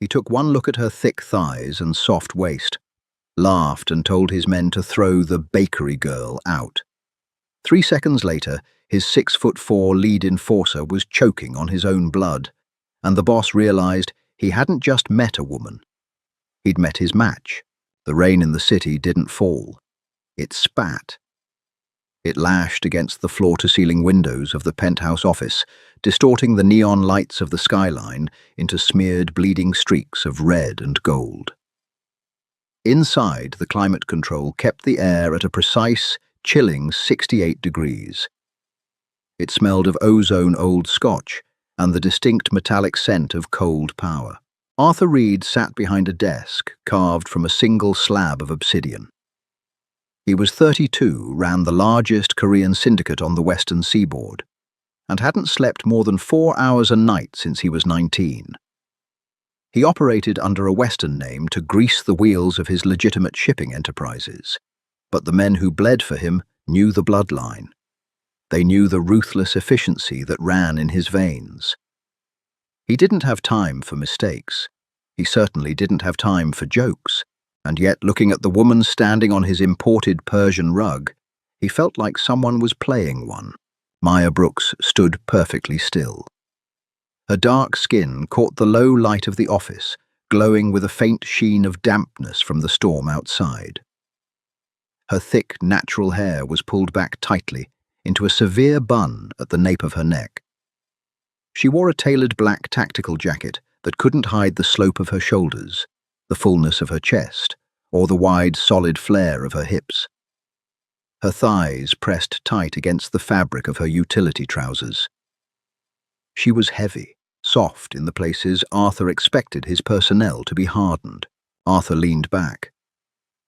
He took one look at her thick thighs and soft waist, laughed and told his men to throw the bakery girl out. 3 seconds later, his 6'4" lead enforcer was choking on his own blood, and the boss realized he hadn't just met a woman. He'd met his match. The rain in the city didn't fall. It spat. It lashed against the floor-to-ceiling windows of the penthouse office, distorting the neon lights of the skyline into smeared, bleeding streaks of red and gold. Inside, the climate control kept the air at a precise, chilling 68 degrees. It smelled of ozone old scotch and the distinct metallic scent of cold power. Arthur Reed sat behind a desk carved from a single slab of obsidian. He was 32, ran the largest Korean syndicate on the western seaboard, and hadn't slept more than 4 hours a night since he was 19. He operated under a Western name to grease the wheels of his legitimate shipping enterprises, but the men who bled for him knew the bloodline. They knew the ruthless efficiency that ran in his veins. He didn't have time for mistakes. He certainly didn't have time for jokes, and yet, looking at the woman standing on his imported Persian rug, he felt like someone was playing one. Maya Brooks stood perfectly still. Her dark skin caught the low light of the office, glowing with a faint sheen of dampness from the storm outside. Her thick, natural hair was pulled back tightly into a severe bun at the nape of her neck. She wore a tailored black tactical jacket that couldn't hide the slope of her shoulders, the fullness of her chest, or the wide, solid flare of her hips. Her thighs pressed tight against the fabric of her utility trousers. She was heavy, soft in the places Arthur expected his personnel to be hardened. Arthur leaned back.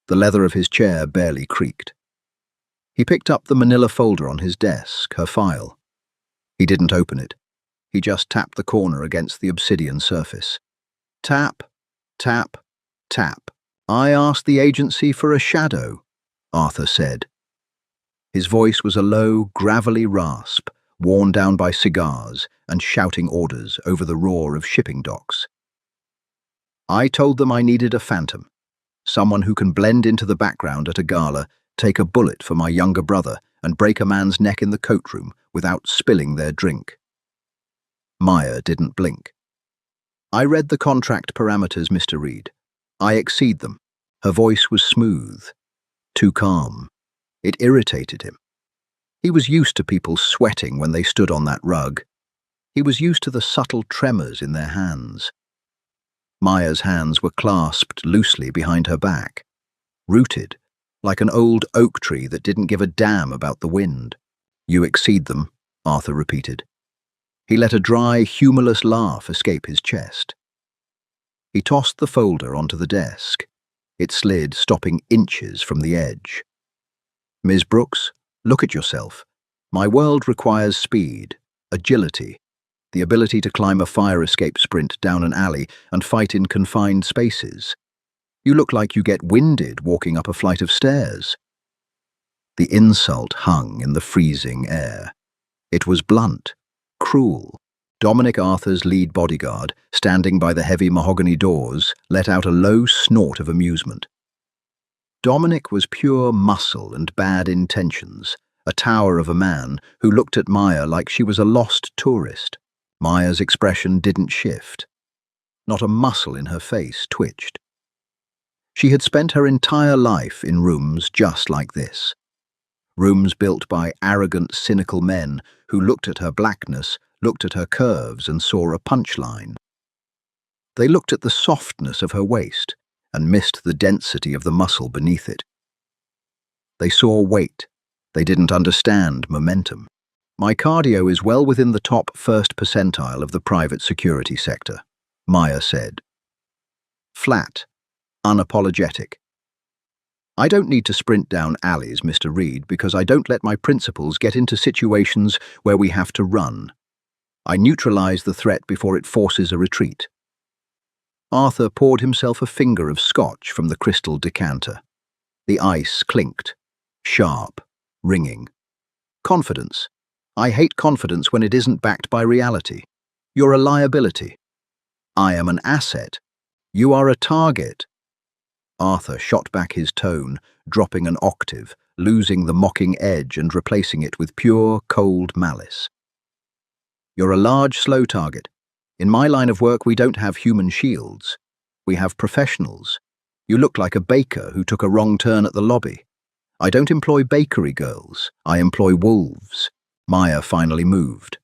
The leather of his chair barely creaked. He picked up the manila folder on his desk, her file. He didn't open it. He just tapped the corner against the obsidian surface. Tap, tap, tap. "I asked the agency for a shadow," Arthur said. His voice was a low, gravelly rasp, worn down by cigars and shouting orders over the roar of shipping docks. "I told them I needed a phantom, someone who can blend into the background at a gala, take a bullet for my younger brother, and break a man's neck in the coat room without spilling their drink." Maya didn't blink. "I read the contract parameters, Mr. Reed. I exceed them." Her voice was smooth, too calm. It irritated him. He was used to people sweating when they stood on that rug. He was used to the subtle tremors in their hands. Maya's hands were clasped loosely behind her back, rooted, like an old oak tree that didn't give a damn about the wind. "You exceed them," Arthur repeated. He let a dry, humorless laugh escape his chest. He tossed the folder onto the desk. It slid, stopping inches from the edge. "Ms. Brooks, look at yourself. My world requires speed, agility, the ability to climb a fire escape sprint down an alley and fight in confined spaces. You look like you get winded walking up a flight of stairs." The insult hung in the freezing air. It was blunt, cruel. Dominic Arthur's lead bodyguard, standing by the heavy mahogany doors, let out a low snort of amusement. Dominic was pure muscle and bad intentions, a tower of a man who looked at Maya like she was a lost tourist. Maya's expression didn't shift. Not a muscle in her face twitched. She had spent her entire life in rooms just like this. Rooms built by arrogant, cynical men who looked at her blackness, looked at her curves and saw a punchline. They looked at the softness of her waist and missed the density of the muscle beneath it. They saw weight. They didn't understand momentum. "My cardio is well within the top 1st percentile of the private security sector," Maya said. Flat, unapologetic. "I don't need to sprint down alleys, Mr. Reed, because I don't let my principals get into situations where we have to run. I neutralize the threat before it forces a retreat." Arthur poured himself a finger of scotch from the crystal decanter. The ice clinked, sharp, ringing. "Confidence. I hate confidence when it isn't backed by reality. You're a liability. I am an asset You are a target. Arthur shot back his tone, dropping an octave, losing the mocking edge and replacing it with pure, cold malice. You're a large, slow target. In my line of work, we don't have human shields. We have professionals. You look like a baker who took a wrong turn at the lobby. I don't employ bakery girls. I employ wolves. Maya finally moved.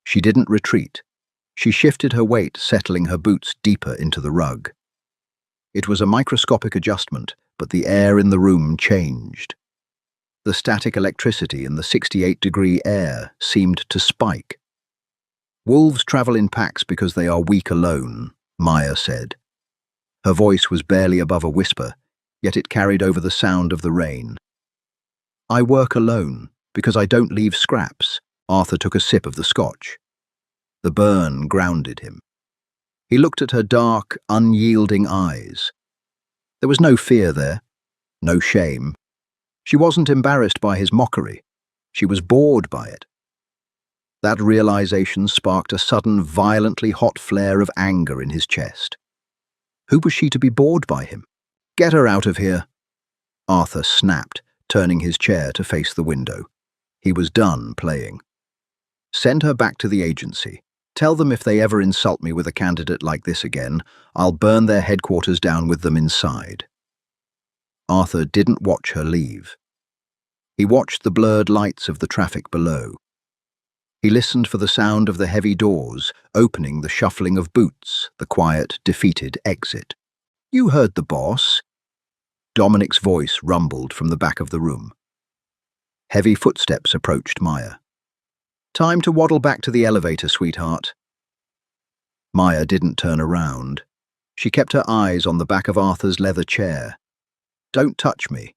She didn't retreat. She shifted her weight, settling her boots deeper into the rug. It was a microscopic adjustment, but the air in the room changed. The static electricity in the 68-degree air seemed to spike. Wolves travel in packs because they are weak alone, Maya said. Her voice was barely above a whisper, yet it carried over the sound of the rain. I work alone because I don't leave scraps. Arthur took a sip of the scotch. The burn grounded him. He looked at her dark, unyielding eyes. There was no fear there, no shame. She wasn't embarrassed by his mockery. She was bored by it. That realization sparked a sudden, violently hot flare of anger in his chest. Who was she to be bored by him? Get her out of here. Arthur snapped, turning his chair to face the window. He was done playing. Send her back to the agency. Tell them if they ever insult me with a candidate like this again, I'll burn their headquarters down with them inside. Arthur didn't watch her leave. He watched the blurred lights of the traffic below. He listened for the sound of the heavy doors, opening, the shuffling of boots, the quiet, defeated exit. You heard the boss. Dominic's voice rumbled from the back of the room. Heavy footsteps approached Maya. Time to waddle back to the elevator, sweetheart. Maya didn't turn around. She kept her eyes on the back of Arthur's leather chair. Don't touch me.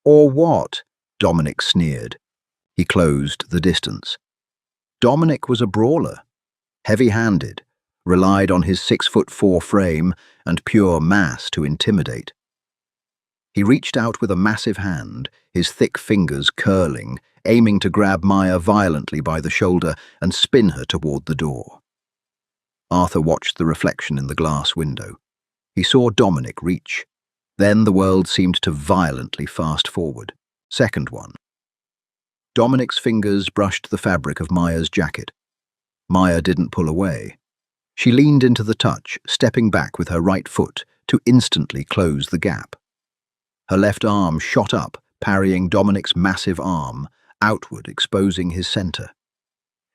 Or what? Dominic sneered. He closed the distance. Dominic was a brawler, heavy-handed, relied on his 6'4" frame and pure mass to intimidate. He reached out with a massive hand, his thick fingers curling, aiming to grab Maya violently by the shoulder and spin her toward the door. Arthur watched the reflection in the glass window. He saw Dominic reach. Then the world seemed to violently fast forward. Second one. Dominic's fingers brushed the fabric of Maya's jacket. Maya didn't pull away. She leaned into the touch, stepping back with her right foot to instantly close the gap. Her left arm shot up, parrying Dominic's massive arm, outward, exposing his center.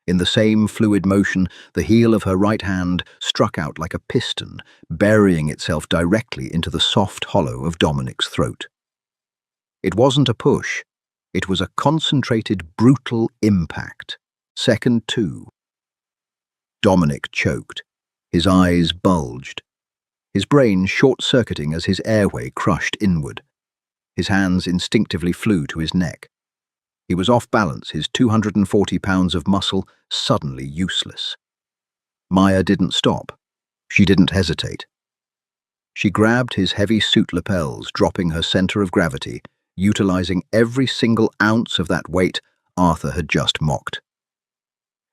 In the same fluid motion, the heel of her right hand struck out like a piston, burying itself directly into the soft hollow of Dominic's throat. It wasn't a push. It was a concentrated, brutal impact. Second two. Dominic choked. His eyes bulged. His brain short-circuiting as his airway crushed inward. His hands instinctively flew to his neck. He was off balance, his 240 pounds of muscle suddenly useless. Maya didn't stop. She didn't hesitate. She grabbed his heavy suit lapels, dropping her center of gravity, utilizing every single ounce of that weight Arthur had just mocked.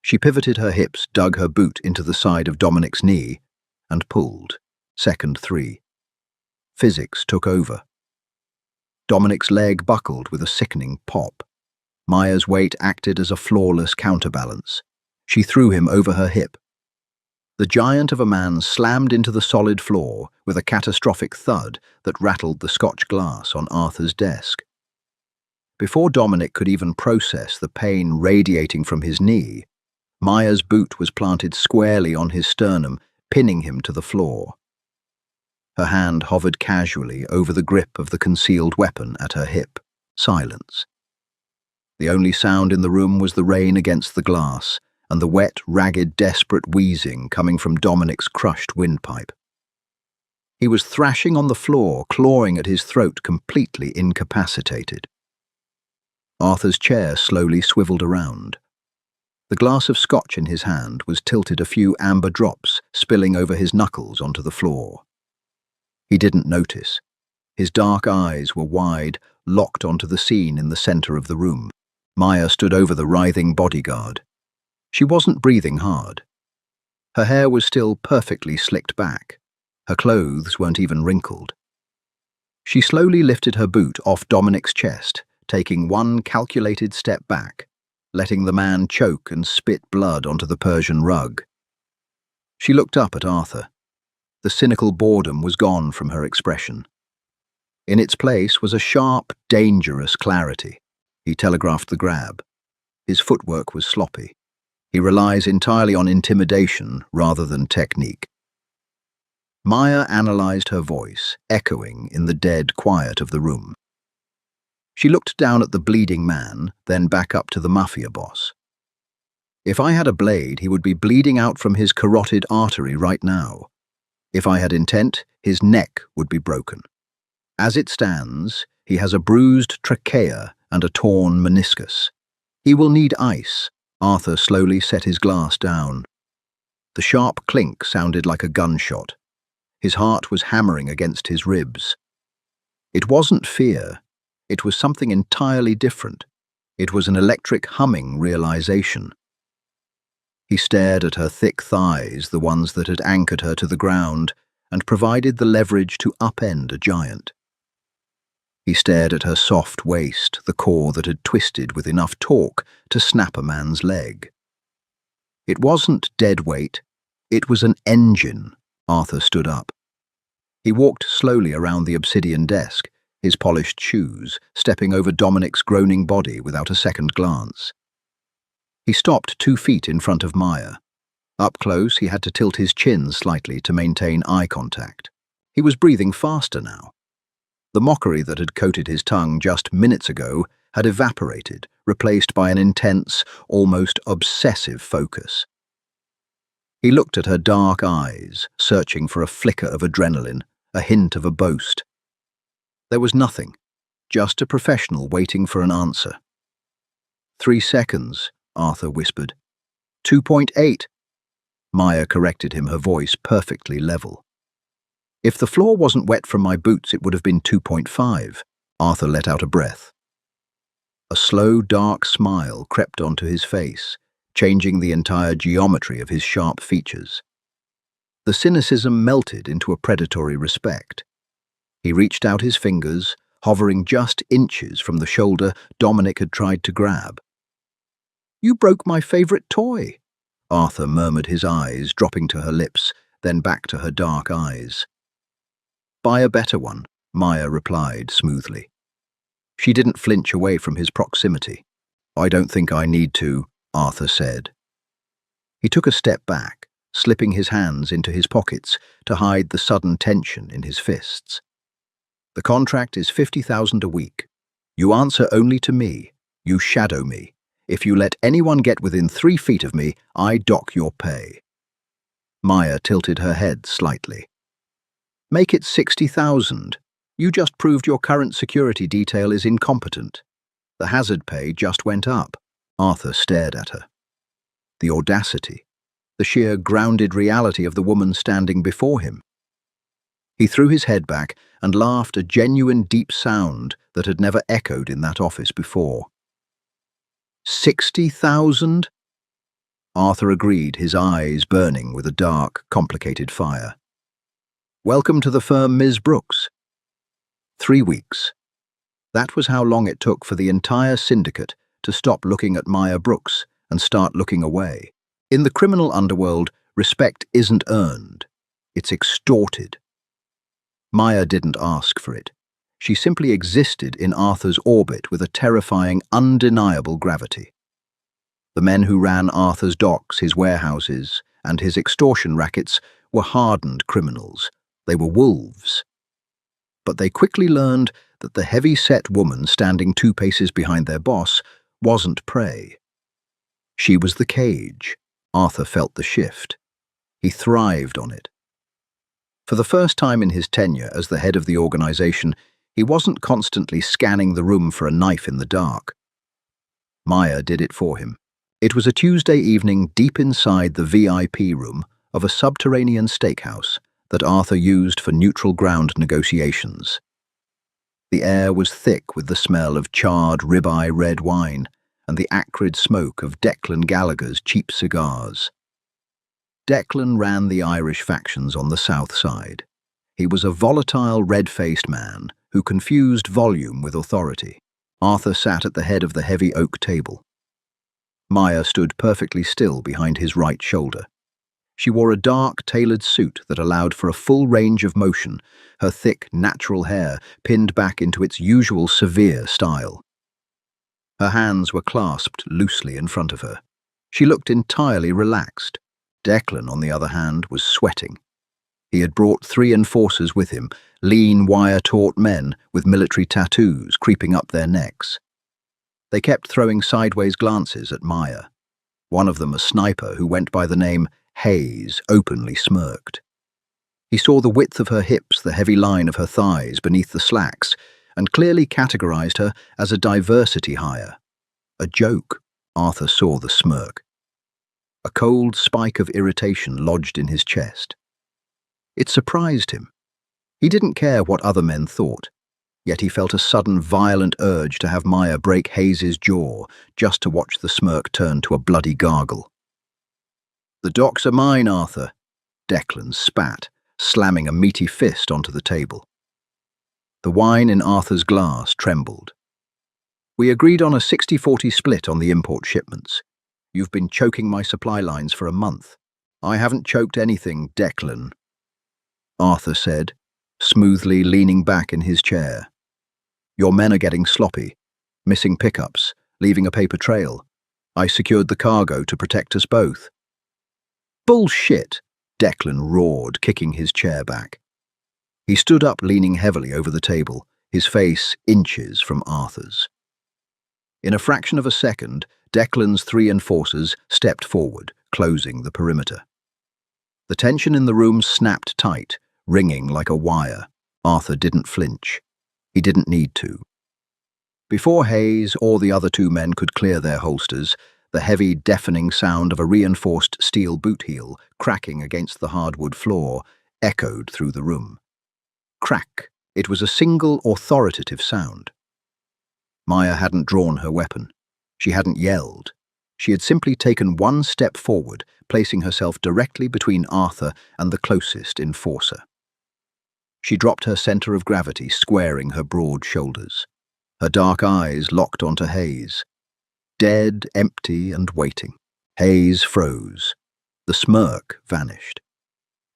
She pivoted her hips, dug her boot into the side of Dominic's knee, and pulled. Second three. Physics took over. Dominic's leg buckled with a sickening pop. Maya's weight acted as a flawless counterbalance. She threw him over her hip. The giant of a man slammed into the solid floor with a catastrophic thud that rattled the Scotch glass on Arthur's desk. Before Dominic could even process the pain radiating from his knee, Maya's boot was planted squarely on his sternum, pinning him to the floor. Her hand hovered casually over the grip of the concealed weapon at her hip. Silence. The only sound in the room was the rain against the glass and the wet, ragged, desperate wheezing coming from Dominic's crushed windpipe. He was thrashing on the floor, clawing at his throat, completely incapacitated. Arthur's chair slowly swiveled around. The glass of scotch in his hand was tilted, a few amber drops spilling over his knuckles onto the floor. He didn't notice. His dark eyes were wide, locked onto the scene in the center of the room. Maya stood over the writhing bodyguard. She wasn't breathing hard. Her hair was still perfectly slicked back. Her clothes weren't even wrinkled. She slowly lifted her boot off Dominic's chest, taking one calculated step back, letting the man choke and spit blood onto the Persian rug. She looked up at Arthur. The cynical boredom was gone from her expression. In its place was a sharp, dangerous clarity. He telegraphed the grab. His footwork was sloppy. He relies entirely on intimidation rather than technique. Maya analyzed her voice, echoing in the dead quiet of the room. She looked down at the bleeding man, then back up to the Mafia boss. If I had a blade, he would be bleeding out from his carotid artery right now. If I had intent, his neck would be broken. As it stands, he has a bruised trachea and a torn meniscus. He will need ice. Arthur slowly set his glass down. The sharp clink sounded like a gunshot. His heart was hammering against his ribs. It wasn't fear. It was something entirely different. It was an electric humming realization. He stared at her thick thighs, the ones that had anchored her to the ground, and provided the leverage to upend a giant. He stared at her soft waist, the core that had twisted with enough torque to snap a man's leg. It wasn't dead weight. It was an engine. Arthur stood up. He walked slowly around the obsidian desk, his polished shoes, stepping over Dominic's groaning body without a second glance. He stopped 2 feet in front of Maya. Up close, he had to tilt his chin slightly to maintain eye contact. He was breathing faster now. The mockery that had coated his tongue just minutes ago had evaporated, replaced by an intense, almost obsessive focus. He looked at her dark eyes, searching for a flicker of adrenaline, a hint of a boast. There was nothing, just a professional waiting for an answer. 3 seconds, Arthur whispered. 2.8. Maya corrected him, her voice perfectly level. If the floor wasn't wet from my boots, it would have been 2.5. Arthur let out a breath. A slow, dark smile crept onto his face, changing the entire geometry of his sharp features. The cynicism melted into a predatory respect. He reached out his fingers, hovering just inches from the shoulder Dominic had tried to grab. "You broke my favorite toy," Arthur murmured, his eyes dropping to her lips, then back to her dark eyes. "Buy a better one," Maya replied smoothly. She didn't flinch away from his proximity. "I don't think I need to," Arthur said. He took a step back, slipping his hands into his pockets to hide the sudden tension in his fists. "The contract is 50,000 a week. You answer only to me. You shadow me. If you let anyone get within 3 feet of me, I dock your pay." Maya tilted her head slightly. "Make it 60,000. You just proved your current security detail is incompetent. The hazard pay just went up." Arthur stared at her. The audacity, the sheer grounded reality of the woman standing before him. He threw his head back and laughed, a genuine deep sound that had never echoed in that office before. 60,000? Arthur agreed, his eyes burning with a dark, complicated fire. "Welcome to the firm, Ms. Brooks." 3 weeks. That was how long it took for the entire syndicate to stop looking at Maya Brooks and start looking away. In the criminal underworld, respect isn't earned. It's extorted. Maya didn't ask for it. She simply existed in Arthur's orbit with a terrifying, undeniable gravity. The men who ran Arthur's docks, his warehouses, and his extortion rackets were hardened criminals. They were wolves. But they quickly learned that the heavy-set woman standing 2 paces behind their boss wasn't prey. She was the cage. Arthur felt the shift. He thrived on it. For the first time in his tenure as the head of the organization, he wasn't constantly scanning the room for a knife in the dark. Maya did it for him. It was a Tuesday evening deep inside the VIP room of a subterranean steakhouse that Arthur used for neutral ground negotiations. The air was thick with the smell of charred ribeye red wine and the acrid smoke of Declan Gallagher's cheap cigars. Declan ran the Irish factions on the south side. He was a volatile, red-faced man who confused volume with authority. Arthur sat at the head of the heavy oak table. Maya stood perfectly still behind his right shoulder. She wore a dark, tailored suit that allowed for a full range of motion, her thick, natural hair pinned back into its usual severe style. Her hands were clasped loosely in front of her. She looked entirely relaxed. Declan, on the other hand, was sweating. He had brought 3 enforcers with him, lean, wire-taut men with military tattoos creeping up their necks. They kept throwing sideways glances at Maya. One of them, a sniper who went by the name Hayes, openly smirked. He saw the width of her hips, the heavy line of her thighs beneath the slacks, and clearly categorized her as a diversity hire. A joke. Arthur saw the smirk. A cold spike of irritation lodged in his chest. It surprised him. He didn't care what other men thought, yet he felt a sudden violent urge to have Maya break Hayes's jaw just to watch the smirk turn to a bloody gargle. "The docks are mine, Arthur," Declan spat, slamming a meaty fist onto the table. The wine in Arthur's glass trembled. "We agreed on a 60-40 split on the import shipments. You've been choking my supply lines for a month." "I haven't choked anything, Declan," Arthur said, smoothly leaning back in his chair. "Your men are getting sloppy, missing pickups, leaving a paper trail. I secured the cargo to protect us both." "Bullshit," Declan roared, kicking his chair back. He stood up, leaning heavily over the table, his face inches from Arthur's. In a fraction of a second, Declan's 3 enforcers stepped forward, closing the perimeter. The tension in the room snapped tight, ringing like a wire. Arthur didn't flinch. He didn't need to. Before Hayes or the other 2 men could clear their holsters, the heavy, deafening sound of a reinforced steel boot heel cracking against the hardwood floor echoed through the room. Crack. It was a single, authoritative sound. Maya hadn't drawn her weapon. She hadn't yelled. She had simply taken 1 step forward, placing herself directly between Arthur and the closest enforcer. She dropped her center of gravity, squaring her broad shoulders. Her dark eyes locked onto Hayes. Dead, empty, and waiting. Hayes froze. The smirk vanished.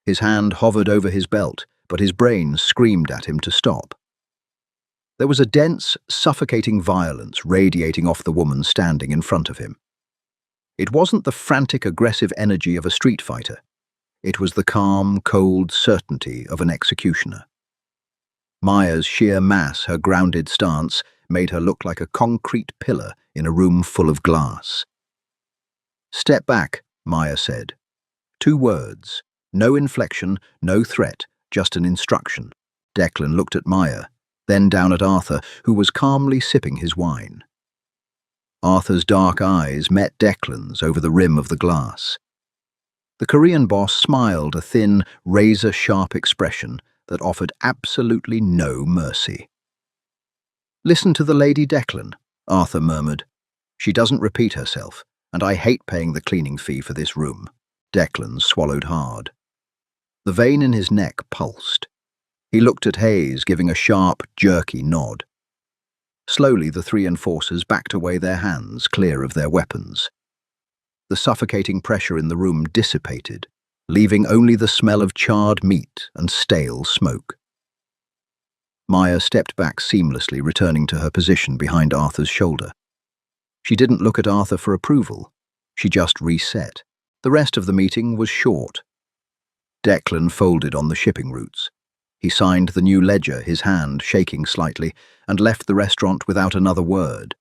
His hand hovered over his belt, but his brain screamed at him to stop. There was a dense, suffocating violence radiating off the woman standing in front of him. It wasn't the frantic, aggressive energy of a street fighter. It was the calm, cold certainty of an executioner. Maya's sheer mass, her grounded stance, made her look like a concrete pillar in a room full of glass. "Step back," Maya said. 2 words. No inflection, no threat, just an instruction. Declan looked at Maya, then down at Arthur, who was calmly sipping his wine. Arthur's dark eyes met Declan's over the rim of the glass. The Korean boss smiled, a thin, razor-sharp expression that offered absolutely no mercy. "Listen to the lady, Declan," Arthur murmured. "She doesn't repeat herself, and I hate paying the cleaning fee for this room." Declan swallowed hard. The vein in his neck pulsed. He looked at Hayes, giving a sharp, jerky nod. Slowly, the 3 enforcers backed away, their hands clear of their weapons. The suffocating pressure in the room dissipated, leaving only the smell of charred meat and stale smoke. Maya stepped back seamlessly, returning to her position behind Arthur's shoulder. She didn't look at Arthur for approval. She just reset. The rest of the meeting was short. Declan folded on the shipping routes. He signed the new ledger, his hand shaking slightly, and left the restaurant without another word.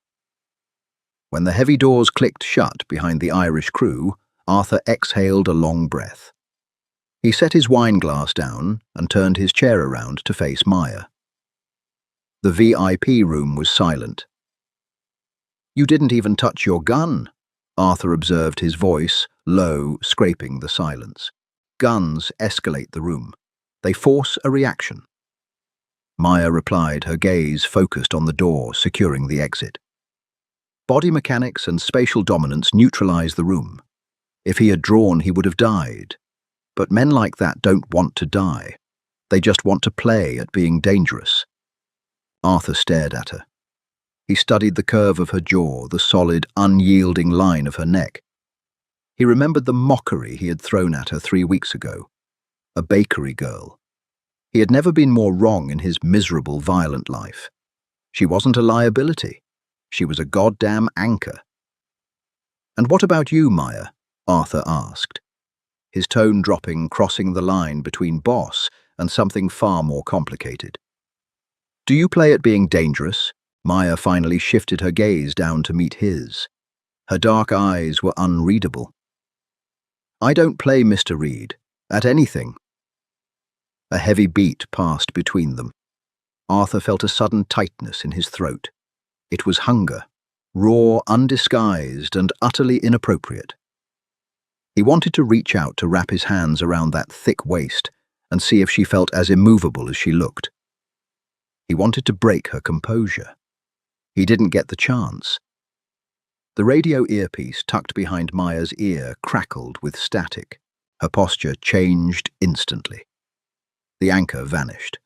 When the heavy doors clicked shut behind the Irish crew, Arthur exhaled a long breath. He set his wine glass down and turned his chair around to face Maya. The VIP room was silent. "You didn't even touch your gun," Arthur observed, his voice low, scraping the silence. "Guns escalate the room. They force a reaction." Maya replied, her gaze focused on the door, securing the exit. Body mechanics and spatial dominance neutralize the room. If he had drawn, he would have died. But men like that don't want to die. They just want to play at being dangerous. Arthur stared at her. He studied the curve of her jaw, the solid, unyielding line of her neck. He remembered the mockery he had thrown at her 3 weeks ago. A bakery girl. He had never been more wrong in his miserable, violent life. She wasn't a liability. She was a goddamn anchor. "And what about you, Maya?" Arthur asked, his tone dropping, crossing the line between boss and something far more complicated. "Do you play at being dangerous?" Maya finally shifted her gaze down to meet his. Her dark eyes were unreadable. "I don't play, Mr. Reed, at anything." A heavy beat passed between them. Arthur felt a sudden tightness in his throat. It was hunger, raw, undisguised, and utterly inappropriate. He wanted to reach out to wrap his hands around that thick waist and see if she felt as immovable as she looked. He wanted to break her composure. He didn't get the chance. The radio earpiece tucked behind Maya's ear crackled with static. Her posture changed instantly. The anchor vanished.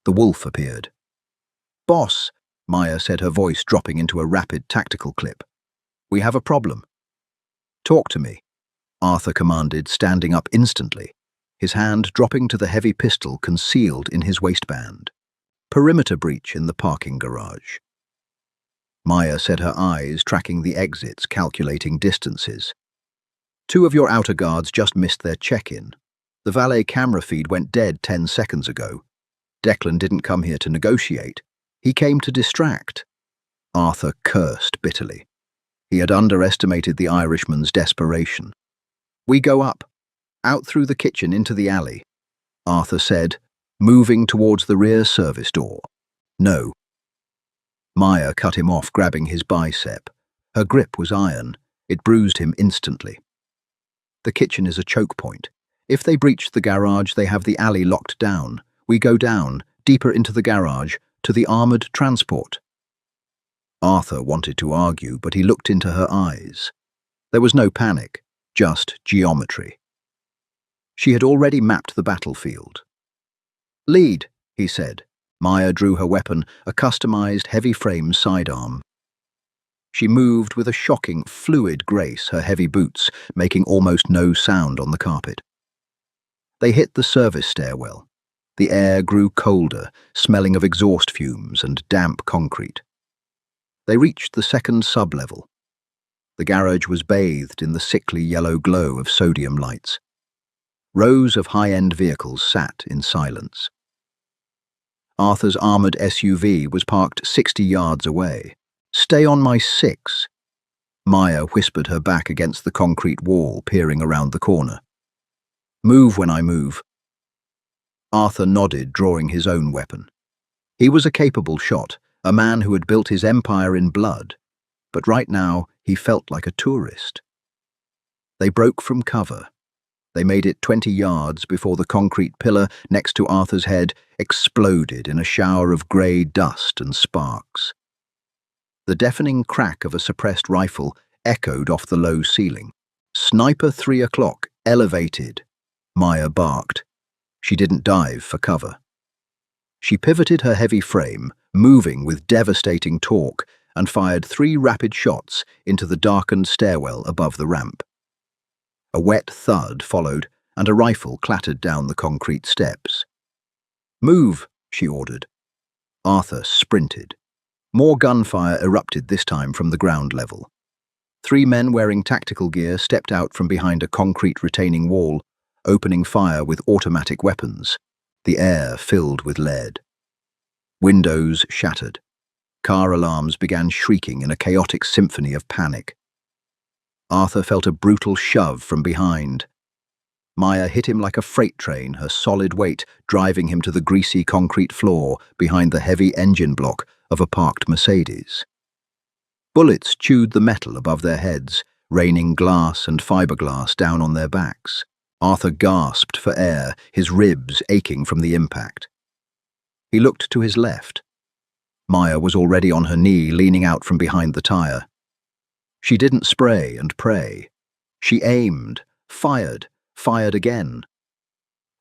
The wolf appeared. "Boss," Maya said, her voice dropping into a rapid tactical clip. "We have a problem." "Talk to me," Arthur commanded, standing up instantly, his hand dropping to the heavy pistol concealed in his waistband. "Perimeter breach in the parking garage." Maya said, her eyes tracking the exits, calculating distances. "2 of your outer guards just missed their check-in. The valet camera feed went dead 10 seconds ago. Declan didn't come here to negotiate. He came to distract." Arthur cursed bitterly. He had underestimated the Irishman's desperation. "We go up, out through the kitchen into the alley," Arthur said, moving towards the rear service door. "No." Maya cut him off, grabbing his bicep. Her grip was iron. It bruised him instantly. "The kitchen is a choke point. If they breach the garage, they have the alley locked down. We go down, deeper into the garage, to the armored transport." Arthur wanted to argue, but he looked into her eyes. There was no panic, just geometry. She had already mapped the battlefield. "Lead," he said. Maya drew her weapon, a customized heavy-frame sidearm. She moved with a shocking, fluid grace, her heavy boots making almost no sound on the carpet. They hit the service stairwell. The air grew colder, smelling of exhaust fumes and damp concrete. They reached the second sub-level. The garage was bathed in the sickly yellow glow of sodium lights. Rows of high-end vehicles sat in silence. Arthur's armored SUV was parked 60 yards away. "Stay on my 6. Maya whispered her back against the concrete wall, peering around the corner. "Move when I move." Arthur nodded, drawing his own weapon. He was a capable shot, a man who had built his empire in blood, but right now he felt like a tourist. They broke from cover. They made it 20 yards before the concrete pillar next to Arthur's head exploded in a shower of grey dust and sparks. The deafening crack of a suppressed rifle echoed off the low ceiling. "Sniper 3 o'clock, elevated," Maya barked. She didn't dive for cover. She pivoted her heavy frame, moving with devastating torque, and fired 3 rapid shots into the darkened stairwell above the ramp. A wet thud followed, and a rifle clattered down the concrete steps. "Move," she ordered. Arthur sprinted. More gunfire erupted, this time from the ground level. 3 men wearing tactical gear stepped out from behind a concrete retaining wall, opening fire with automatic weapons. The air filled with lead. Windows shattered. Car alarms began shrieking in a chaotic symphony of panic. Arthur felt a brutal shove from behind. Maya hit him like a freight train, her solid weight driving him to the greasy concrete floor behind the heavy engine block of a parked Mercedes. Bullets chewed the metal above their heads, raining glass and fiberglass down on their backs. Arthur gasped for air, his ribs aching from the impact. He looked to his left. Maya was already on her knee, leaning out from behind the tire. She didn't spray and pray. She aimed, fired again.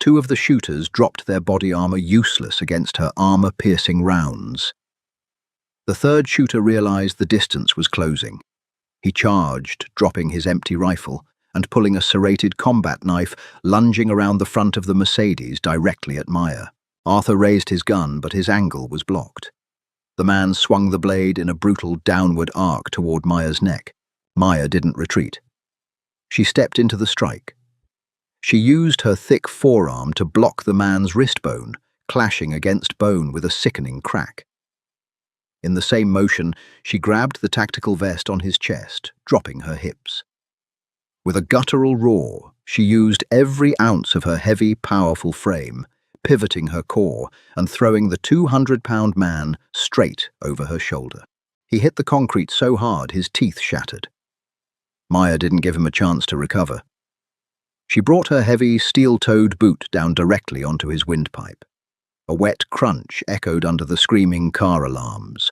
Two of the shooters dropped their body armor useless against her armor-piercing rounds. The third shooter realized the distance was closing. He charged, dropping his empty rifle, and pulling a serrated combat knife, lunging around the front of the Mercedes directly at Maya. Arthur raised his gun, but his angle was blocked. The man swung the blade in a brutal downward arc toward Maya's neck. Maya didn't retreat. She stepped into the strike. She used her thick forearm to block the man's wrist bone, clashing against bone with a sickening crack. In the same motion, she grabbed the tactical vest on his chest, dropping her hips. With a guttural roar, she used every ounce of her heavy, powerful frame, pivoting her core and throwing the 200-pound man straight over her shoulder. He hit the concrete so hard his teeth shattered. Maya didn't give him a chance to recover. She brought her heavy, steel-toed boot down directly onto his windpipe. A wet crunch echoed under the screaming car alarms.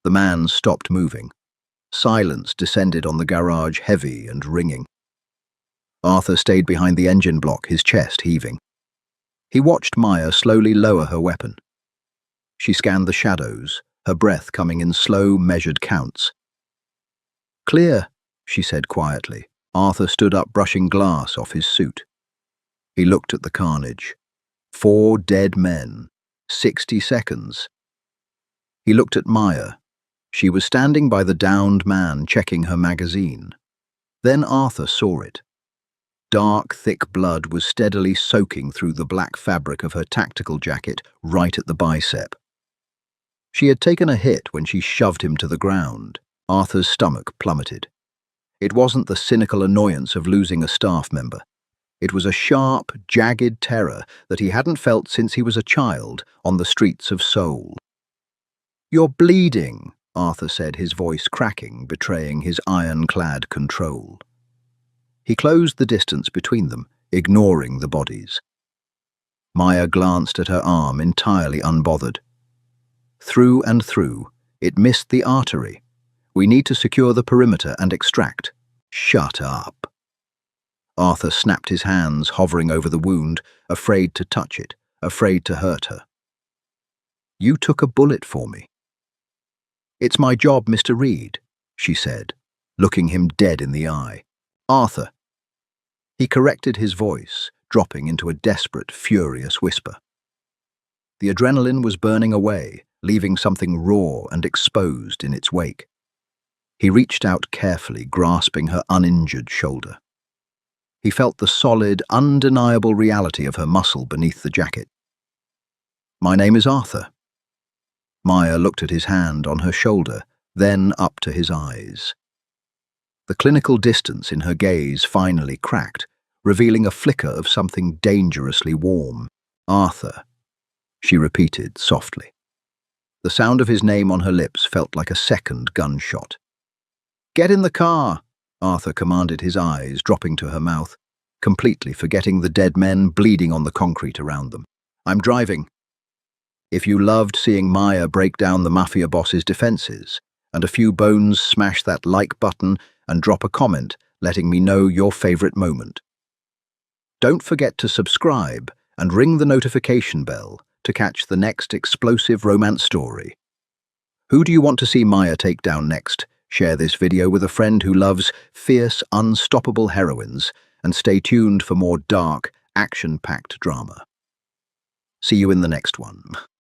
The man stopped moving. Silence descended on the garage, heavy and ringing. Arthur stayed behind the engine block, his chest heaving. He watched Maya slowly lower her weapon. She scanned the shadows, her breath coming in slow, measured counts. "Clear," she said quietly. Arthur stood up, brushing glass off his suit. He looked at the carnage. 4 dead men. 60 seconds. He looked at Maya. She was standing by the downed man, checking her magazine. Then Arthur saw it. Dark, thick blood was steadily soaking through the black fabric of her tactical jacket right at the bicep. She had taken a hit when she shoved him to the ground. Arthur's stomach plummeted. It wasn't the cynical annoyance of losing a staff member. It was a sharp, jagged terror that he hadn't felt since he was a child on the streets of Seoul. "You're bleeding," Arthur said, his voice cracking, betraying his iron-clad control. He closed the distance between them, ignoring the bodies. Maya glanced at her arm, entirely unbothered. "Through and through. It missed the artery. We need to secure the perimeter and extract." "Shut up." Arthur snapped his hands, hovering over the wound, afraid to touch it, afraid to hurt her. "You took a bullet for me." "It's my job, Mr. Reed," she said, looking him dead in the eye. "Arthur." He corrected his voice, dropping into a desperate, furious whisper. The adrenaline was burning away, leaving something raw and exposed in its wake. He reached out carefully, grasping her uninjured shoulder. He felt the solid, undeniable reality of her muscle beneath the jacket. "My name is Arthur." Maya looked at his hand on her shoulder, then up to his eyes. The clinical distance in her gaze finally cracked, revealing a flicker of something dangerously warm. "Arthur," she repeated softly. The sound of his name on her lips felt like a second gunshot. "Get in the car," Arthur commanded, his eyes dropping to her mouth, completely forgetting the dead men bleeding on the concrete around them. "I'm driving." If you loved seeing Maya break down the Mafia boss's defenses, and a few bones, smash that like button and drop a comment letting me know your favorite moment. Don't forget to subscribe and ring the notification bell to catch the next explosive romance story. Who do you want to see Maya take down next? Share this video with a friend who loves fierce, unstoppable heroines, and stay tuned for more dark, action-packed drama. See you in the next one.